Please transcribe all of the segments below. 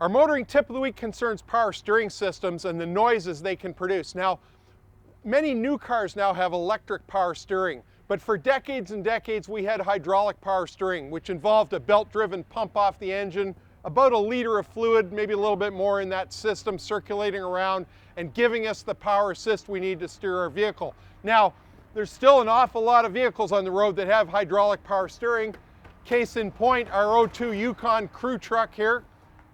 Our motoring tip of the week concerns power steering systems and the noises they can produce. Now, many new cars now have electric power steering, but for decades and decades we had hydraulic power steering, which involved a belt-driven pump off the engine, about a liter of fluid, maybe a little bit more in that system circulating around and giving us the power assist we need to steer our vehicle. Now, there's still an awful lot of vehicles on the road that have hydraulic power steering. Case in point, our 02 Yukon crew truck here,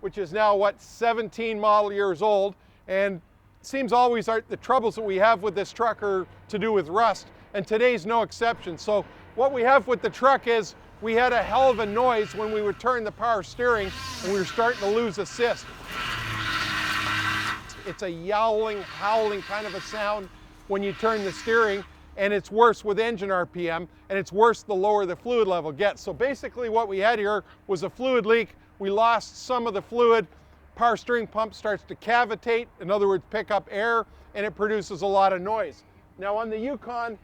which is now, 17 model years old, and seems always the troubles that we have with this truck are to do with rust, and today's no exception. So what we have with the truck is we had a hell of a noise when we would turn the power steering and we were starting to lose assist. It's a yowling, howling kind of a sound when you turn the steering, and it's worse with engine RPM, and it's worse the lower the fluid level gets. So basically what we had here was a fluid leak. We lost some of the fluid. Power steering pump starts to cavitate, in other words, pick up air, and it produces a lot of noise. Now on the Yukon,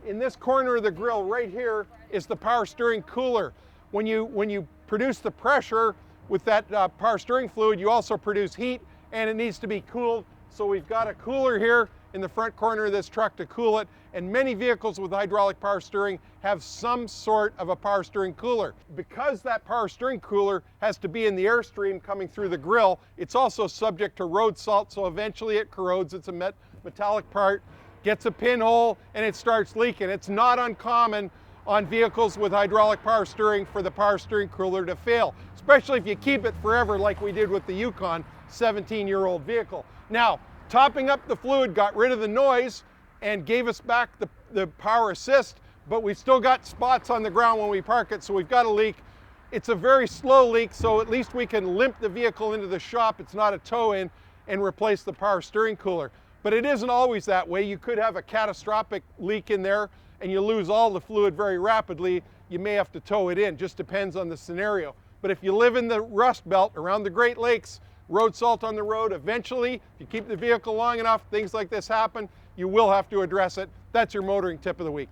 in this corner of the grill right here is the power steering cooler. When you produce the pressure with that power steering fluid, you also produce heat, and it needs to be cooled. So we've got a cooler here in the front corner of this truck to cool it, and many vehicles with hydraulic power steering have some sort of a power steering cooler. Because that power steering cooler has to be in the airstream coming through the grill, it's also subject to road salt, so eventually it corrodes. It's a metallic part, gets a pinhole, and it starts leaking. It's not uncommon on vehicles with hydraulic power steering for the power steering cooler to fail, especially if you keep it forever like we did with the Yukon, 17-year-old vehicle. Now, topping up the fluid got rid of the noise and gave us back the power assist, but we've still got spots on the ground when we park it, so we've got a leak. It's a very slow leak, so at least we can limp the vehicle into the shop. It's not a tow-in, and replace the power steering cooler. But it isn't always that way. You could have a catastrophic leak in there and you lose all the fluid very rapidly. You may have to tow it in, just depends on the scenario. But if you live in the Rust Belt around the Great Lakes, road salt on the road, eventually, if you keep the vehicle long enough, things like this happen, you will have to address it. That's your motoring tip of the week.